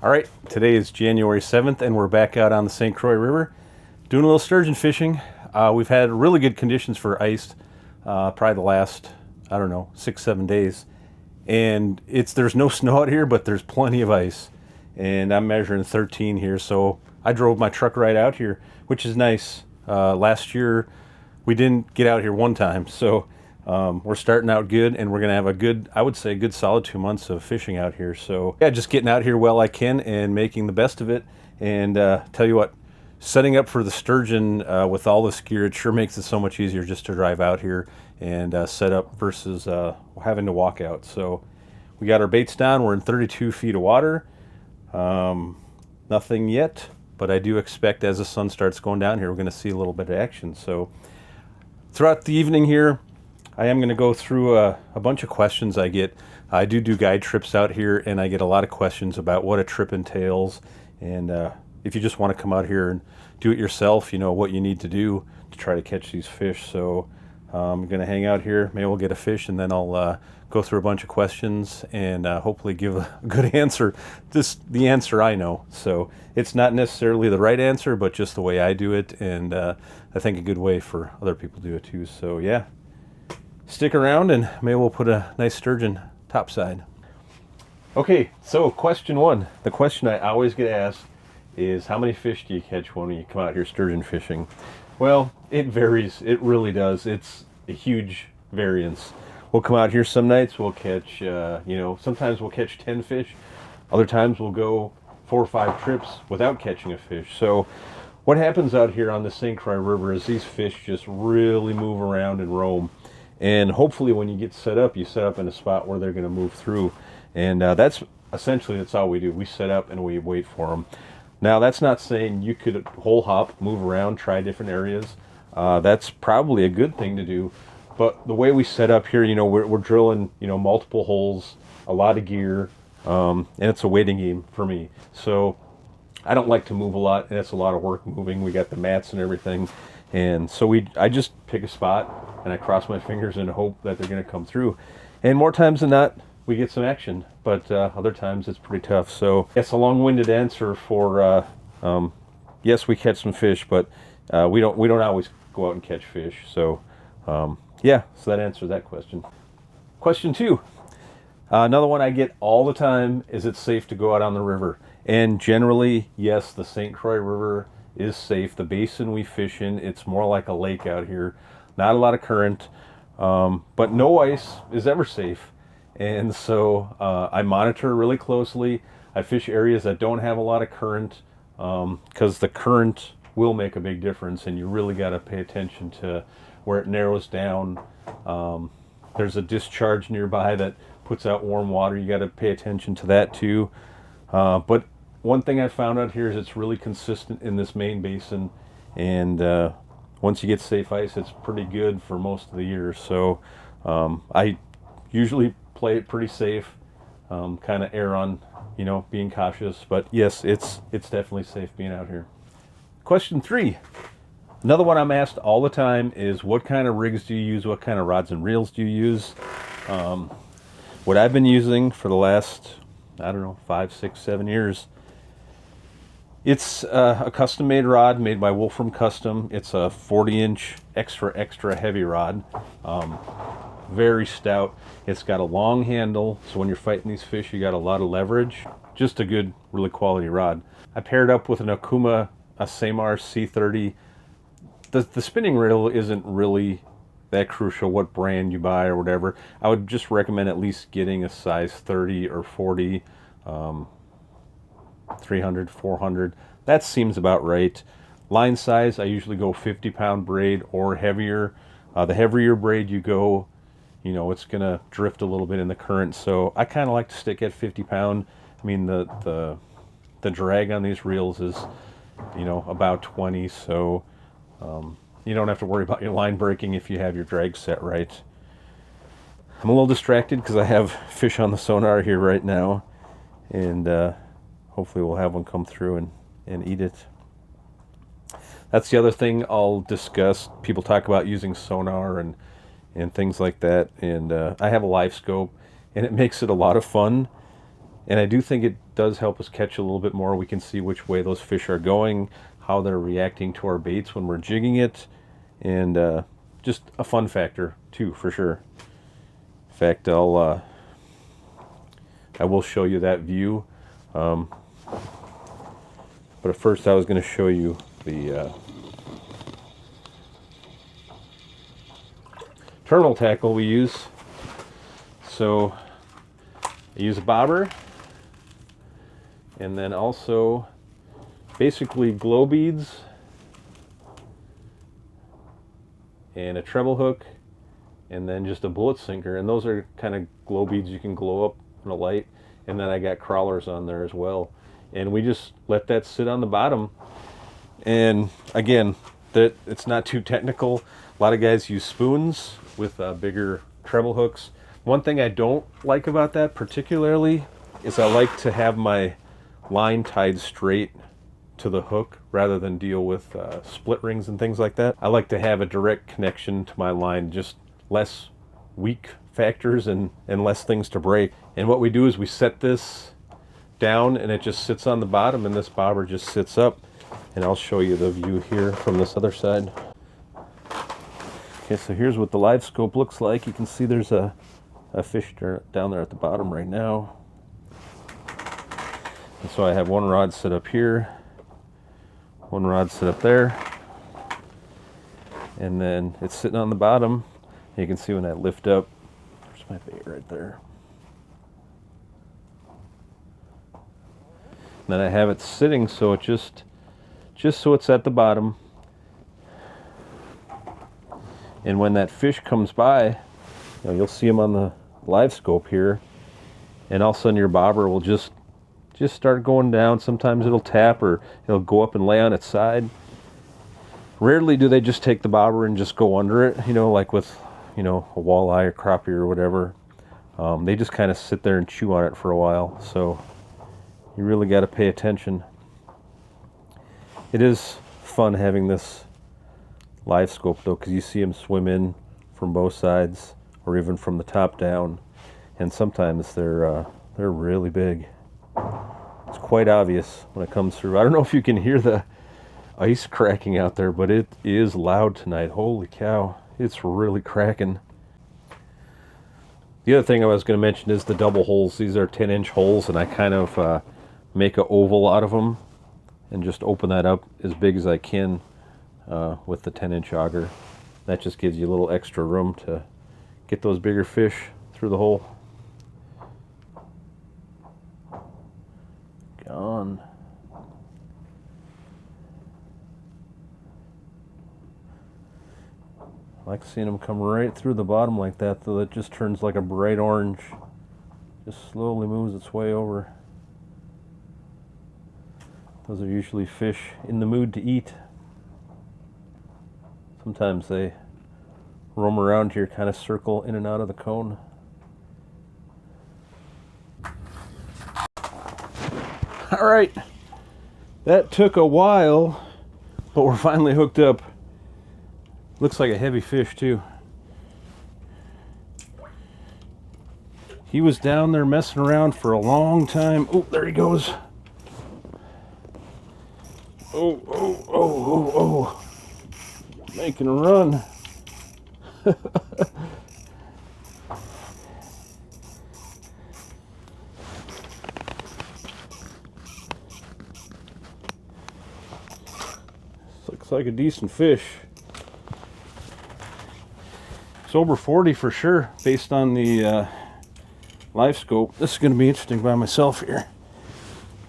All right, today is January 7th, and we're back out on the St. Croix River doing a little sturgeon fishing. We've had really good conditions for ice, probably the last, I don't know, 6, 7 days. And there's no snow out here, but there's plenty of ice. And I'm measuring 13 here, so I drove my truck right out here, which is nice. Last year, we didn't get out here one time, so we're starting out good, and we're going to have a good, I would say, a good solid 2 months of fishing out here. So yeah, just getting out here while I can and making the best of it. And tell you what, setting up for the sturgeon with all this gear, it sure makes it so much easier just to drive out here and set up versus having to walk out. So we got our baits down. We're in 32 feet of water. Nothing yet, but I do expect as the sun starts going down here, we're going to see a little bit of action. So throughout the evening here, I am going to go through a bunch of questions I get. I do guide trips out here, and I get a lot of questions about what a trip entails. And if you just want to come out here and do it yourself, you know what you need to do to try to catch these fish. So I'm going to hang out here. Maybe we'll get a fish, and then I'll go through a bunch of questions and hopefully give a good answer. Just the answer I know. So it's not necessarily the right answer, but just the way I do it, and I think a good way for other people to do it too. So yeah. Stick around and maybe we'll put a nice sturgeon topside. Okay, so question one. The question I always get asked is, how many fish do you catch when you come out here sturgeon fishing? Well, it varies. It really does. It's a huge variance. We'll come out here some nights, we'll catch, sometimes we'll catch 10 fish. Other times we'll go 4 or 5 trips without catching a fish. So what happens out here on the St. Croix River is these fish just really move around and roam. And hopefully when you get set up, you set up in a spot where they're going to move through. And that's all we do. We set up and we wait for them. Now, that's not saying you could hole hop, move around, try different areas. That's probably a good thing to do. But the way we set up here, we're drilling, multiple holes, a lot of gear, and it's a waiting game for me. So I don't like to move a lot, and it's a lot of work moving. We got the mats and everything. And so I just pick a spot and I cross my fingers and hope that they're going to come through. And more times than not, we get some action, but other times it's pretty tough. So it's a long-winded answer for yes, we catch some fish, but we don't always go out and catch fish. So yeah, so that answers that question. Question two. Another one I get all the time is, it's safe to go out on the river. And generally, yes, the St. Croix River is safe. The basin we fish in, it's more like a lake out here. Not a lot of current, but no ice is ever safe. And so I monitor really closely. I fish areas that don't have a lot of current, because the current will make a big difference, and you really got to pay attention to where it narrows down. There's a discharge nearby that puts out warm water. You got to pay attention to that too. But one thing I found out here is it's really consistent in this main basin, and once you get safe ice, it's pretty good for most of the year. So I usually play it pretty safe, kind of err on, being cautious. But yes, it's definitely safe being out here. Question three. Another one I'm asked all the time is, what kind of rigs do you use? What kind of rods and reels do you use? What I've been using for the last, 5, 6, 7 years, it's a custom-made rod made by Wolfram Custom. It's a 40-inch extra heavy rod, very stout. It's got a long handle, so when you're fighting these fish, you got a lot of leverage. Just a good, really quality rod. I paired up with an Okuma, a Samar C30. The spinning reel isn't really that crucial, what brand you buy or whatever. I would just recommend at least getting a size 30 or 40. 300, 400, that seems about right. Line size, I usually go 50-pound braid or heavier. The heavier braid you go, it's gonna drift a little bit in the current, so I kind of like to stick at 50-pound. I mean, the drag on these reels is, about 20, so you don't have to worry about your line breaking if you have your drag set right. I'm a little distracted because I have fish on the sonar here right now, and hopefully we'll have one come through and eat it. That's the other thing I'll discuss. People talk about using sonar and things like that, and I have a live scope, and it makes it a lot of fun. And I do think it does help us catch a little bit more. We can see which way those fish are going, how they're reacting to our baits when we're jigging it, and just a fun factor too, for sure. In fact, I will show you that view. But at first I was going to show you the terminal tackle we use. So I use a bobber, and then also basically glow beads and a treble hook, and then just a bullet sinker. And those are kind of glow beads you can glow up in a light. And then I got crawlers on there as well. And we just let that sit on the bottom. And again, it's not too technical. A lot of guys use spoons with bigger treble hooks. One thing I don't like about that particularly is I like to have my line tied straight to the hook rather than deal with split rings and things like that. I like to have a direct connection to my line, just less weak factors and less things to break. And what we do is we set this down and it just sits on the bottom, and this bobber just sits up. And I'll show you the view here from this other side. Okay, so here's what the live scope looks like. You can see there's a fish down there at the bottom right now. And so I have one rod set up here, one rod set up there, and then it's sitting on the bottom. You can see when I lift up, there's my bait right there. And then I have it sitting so it just so it's at the bottom. And when that fish comes by, you'll see him on the live scope here, and all of a sudden your bobber will just start going down. Sometimes it'll tap, or it'll go up and lay on its side. Rarely do they just take the bobber and just go under it, like with a walleye or crappie or whatever. They just kind of sit there and chew on it for a while, so you really got to pay attention. It is fun having this live scope though, because you see them swim in from both sides or even from the top down, and sometimes they're really big. It's quite obvious when it comes through. I don't know if you can hear the ice cracking out there, but it is loud tonight. Holy cow, it's really cracking. The other thing I was going to mention is the double holes. These are 10-inch holes, and I kind of make an oval out of them and just open that up as big as I can with the 10-inch auger. That just gives you a little extra room to get those bigger fish through the hole. Gone. I like seeing them come right through the bottom like that, though. It just turns like a bright orange. Just slowly moves its way over. Those are usually fish in the mood to eat. Sometimes they roam around here, kind of circle in and out of the cone. All right, that took a while, but we're finally hooked up. Looks like a heavy fish too. He was down there messing around for a long time. Oh, there he goes. Oh. Making a run. Looks like a decent fish. It's over 40 for sure, based on the live scope. This is going to be interesting by myself here.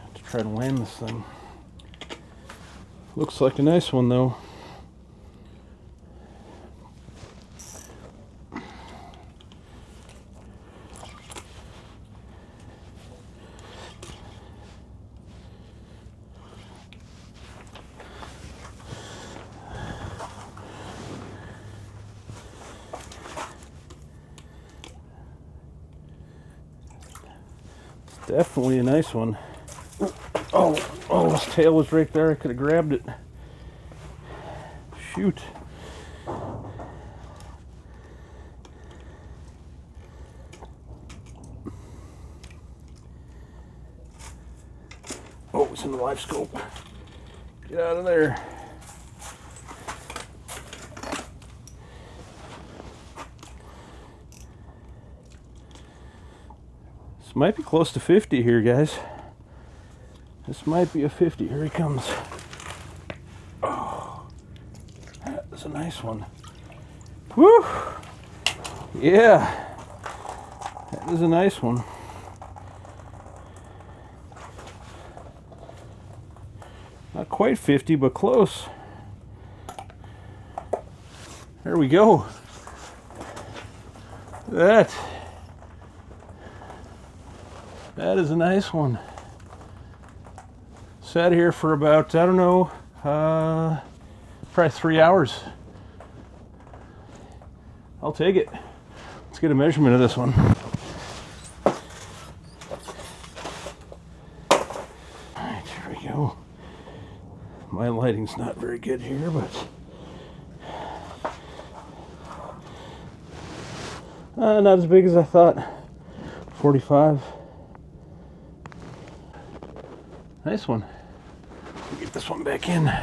Have to try to land this thing. Looks like a nice one though. Definitely a nice one. Oh, his tail was right there. I could have grabbed it. Shoot. Oh, it's in the live scope. Get out of there. This might be close to 50 here, guys. This might be a 50. Here he comes. Oh, that is a nice one. Woo! Yeah, that is a nice one. Not quite 50, but close. There we go. That is a nice one. Sat here for about, I don't know, probably 3 hours. I'll take it. Let's get a measurement of this one. All right, here we go. My lighting's not very good here, but not as big as I thought. 45. Nice one. Get this one back in. All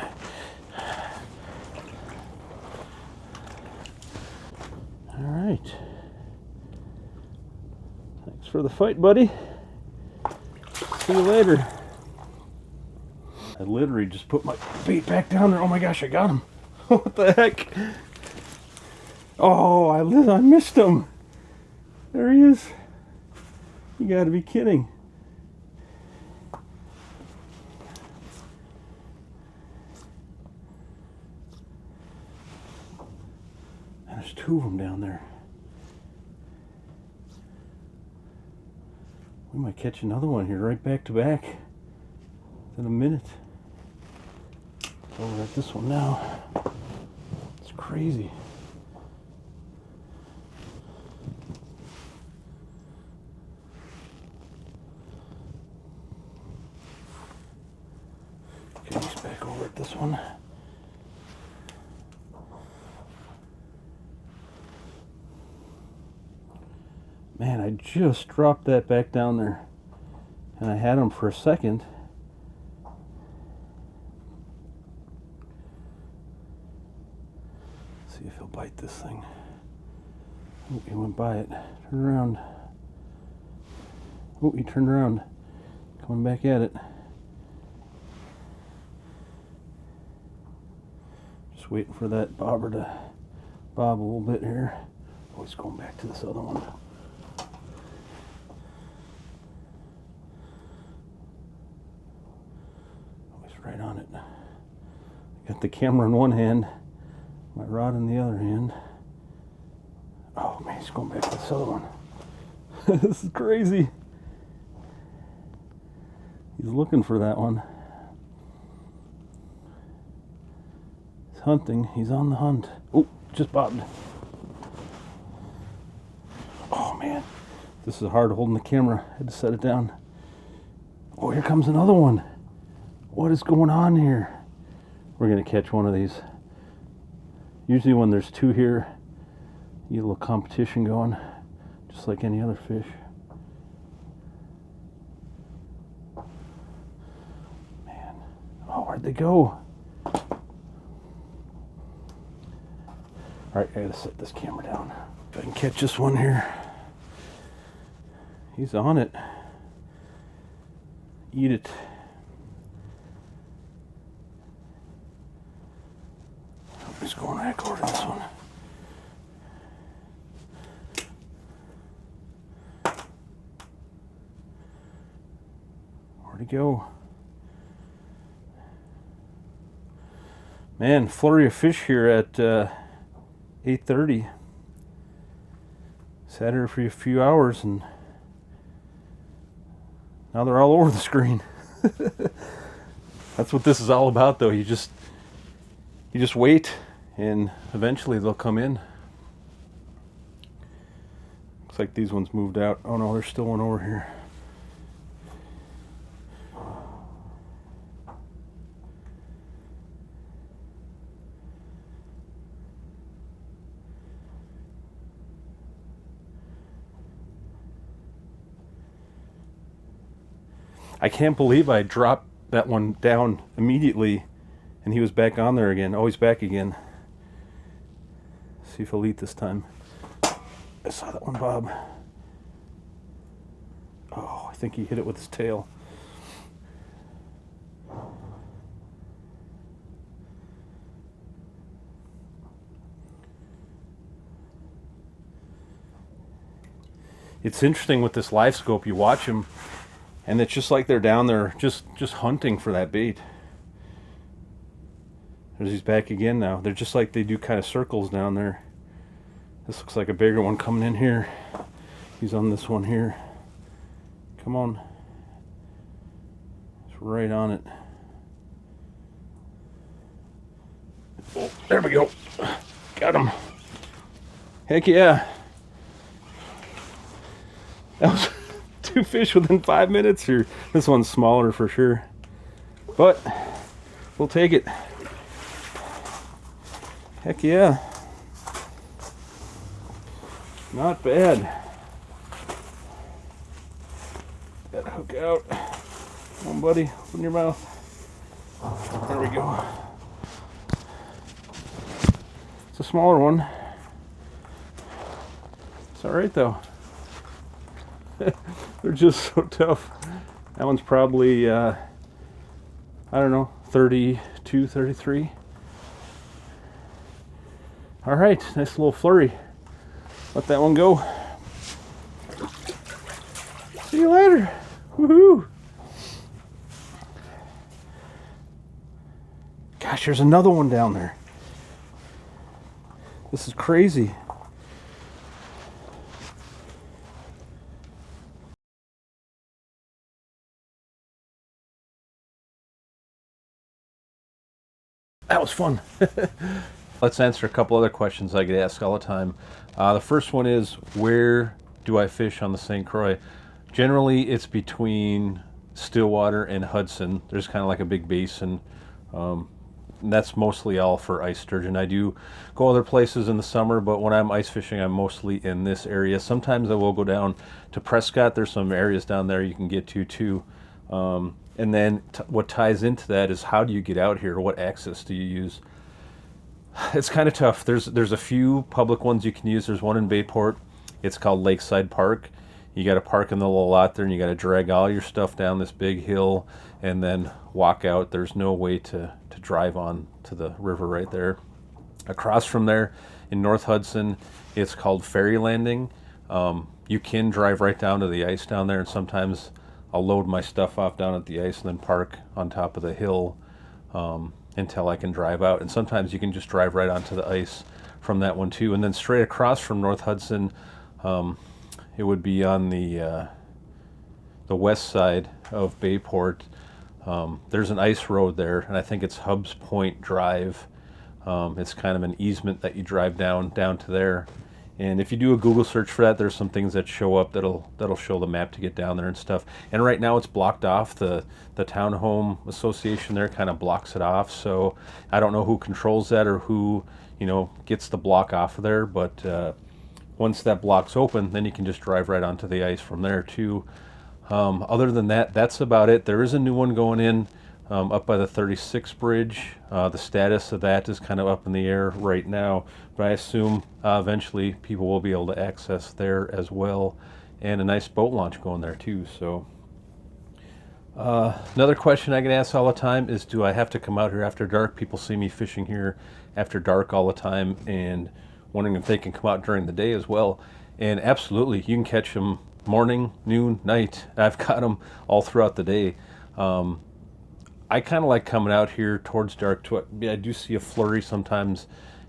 right. Thanks for the fight, buddy. See you later. I literally just put my bait back down there. Oh my gosh, I got him. What the heck? Oh, I missed him. There he is. You gotta be kidding. And there's 2 of them down there. We might catch another one here right back to back in a minute. Over at this one now. It's crazy. Okay, he's back over at this one. Man, I just dropped that back down there. And I had him for a second. See if he'll bite this thing. Oh, he went by it. Turn around. Oh, he turned around. Coming back at it. Just waiting for that bobber to bob a little bit here. Oh, he's going back to this other one. Oh, he's right on it. Got the camera in one hand. My rod in the other hand. Oh man, he's going back to this other one. This is crazy. He's looking for that one. He's hunting. He's on the hunt. Oh, just bobbed. Oh man, this is hard holding the camera. I had to set it down. Oh, here comes another one. What is going on here? We're gonna catch one of these. Usually when there's 2 here, you get a little competition going, just like any other fish. Man, oh, where'd they go? All right, I gotta set this camera down. If I can catch this one here. He's on it. Eat it. He's going back over to this one. Where'd he go? Man, flurry of fish here at 8:30. Sat here for a few hours and now they're all over the screen. That's what this is all about, though. You just wait and eventually they'll come in. Looks like these ones moved out. Oh no, there's still one over here. I can't believe I dropped that one down immediately, and he was back on there again. Oh, he's back again. See if he'll eat this time. I saw that one bob. Oh, I think he hit it with his tail. It's interesting with this live scope, you watch them, and it's just like they're down there just hunting for that bait. He's back again now. They're just like they do kind of circles down there. This looks like a bigger one coming in here. He's on this one here. Come on. It's right on it. Oh, there we go. Got him. Heck yeah. That was 2 fish within 5 minutes. Or this one's smaller for sure. But we'll take it. Heck yeah. Not bad. That hook out. Come on, buddy. Open your mouth. There we go. It's a smaller one. It's alright though. They're just so tough. That one's probably, I don't know, 32, 33. All right, nice little flurry. Let that one go. See you later. Woohoo! Gosh, there's another one down there. This is crazy. That was fun. Let's answer a couple other questions I get asked all the time. The first one is, where do I fish on the St. Croix? Generally, it's between Stillwater and Hudson. There's kind of like a big basin. And that's mostly all for ice sturgeon. I do go other places in the summer, but when I'm ice fishing, I'm mostly in this area. Sometimes I will go down to Prescott. There's some areas down there you can get to too. And then what ties into that is, how do you get out here? What access do you use? It's kind of tough. There's a few public ones you can use. There's one in Bayport. It's called Lakeside Park. You got to park in the little lot there, and you got to drag all your stuff down this big hill and then walk out. There's no way to drive on to the river right there. Across from there in North Hudson, it's called Ferry Landing. You can drive right down to the ice down there, and sometimes I'll load my stuff off down at the ice and then park on top of the hill until I can drive out. And sometimes you can just drive right onto the ice from that one too. And then straight across from North Hudson, it would be on the west side of Bayport. There's an ice road there, and I think it's Hubs Point Drive. It's kind of an easement that you drive down to there. And if you do a Google search for that, there's some things that show up that'll show the map to get down there and stuff. And right now it's blocked off. The Townhome Association there kind of blocks it off. So I don't know who controls that or who, gets the block off of there. But once that block's open, then you can just drive right onto the ice from there too. Other than that, that's about it. There is a new one going in up by the 36 bridge. The status of that is kind of up in the air right now, but I assume eventually people will be able to access there as well, and a nice boat launch going there too. So another question I get asked all the time is, do I have to come out here after dark? People see me fishing here after dark all the time and wondering if they can come out during the day as well. And absolutely, you can catch them morning, noon, night. I've got them all throughout the day. I kind of like coming out here towards dark. I do see a flurry sometimes,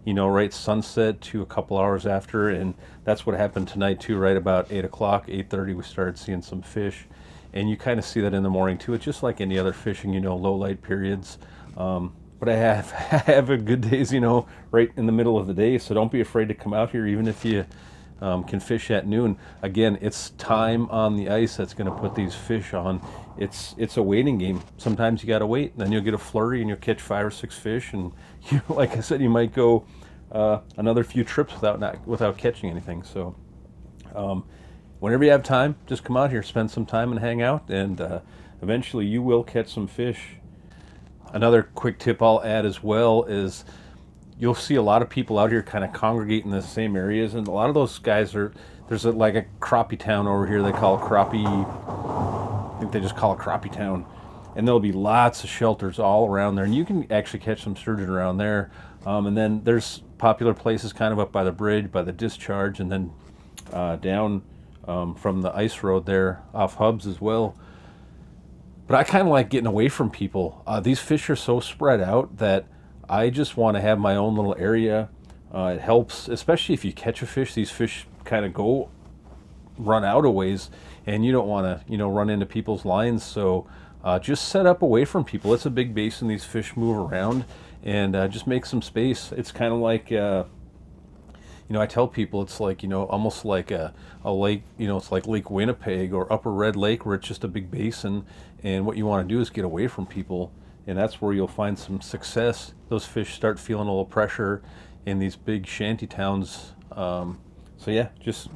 right sunset to a couple hours after, and that's what happened tonight too. Right about 8 o'clock, 8:30, we started seeing some fish, and you kind of see that in the morning too. It's just like any other fishing, low light periods. But I have a good days, right in the middle of the day. So don't be afraid to come out here, even if you can fish at noon. Again, it's time on the ice that's going to put these fish on. It's a waiting game. Sometimes you got to wait, and then you'll get a flurry and you'll catch 5 or 6 fish, and like I said, you might go another few trips without catching anything. So whenever you have time, just come out here, spend some time and hang out, and eventually you will catch some fish. Another quick tip I'll add as well is you'll see a lot of people out here kind of congregate in the same areas, and a lot of those guys are, there's like a crappie town over here they call crappie, I think they just call it crappie town, and there'll be lots of shelters all around there, and you can actually catch some sturgeon around there. And then there's popular places kind of up by the bridge, by the discharge, and then down from the ice road there off hubs as well. But I kind of like getting away from people. These fish are so spread out that I just want to have my own little area. It helps, especially if you catch a fish. These fish kind of run out a ways, and you don't want to, run into people's lines. So just set up away from people. It's a big basin. These fish move around, and just make some space. It's kind of like, I tell people it's like, almost like a lake, it's like Lake Winnipeg or Upper Red Lake, where it's just a big basin. And what you want to do is get away from people. And that's where you'll find some success. Those fish start feeling a little pressure in these big shanty towns. So yeah, just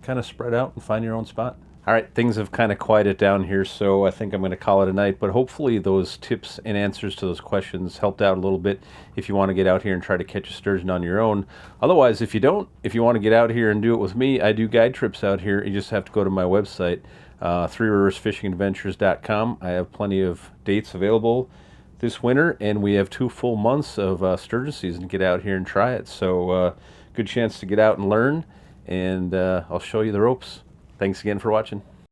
kind of spread out and find your own spot. All right, things have kind of quieted down here, so I think I'm going to call it a night. But hopefully those tips and answers to those questions helped out a little bit if you want to get out here and try to catch a sturgeon on your own. Otherwise, if you want to get out here and do it with me, I do guide trips out here. You just have to go to my website, threeriversfishingadventures.com. I have plenty of dates available this winter, and we have 2 full months of sturgeon season to get out here and try it. So good chance to get out and learn, and I'll show you the ropes. Thanks again for watching.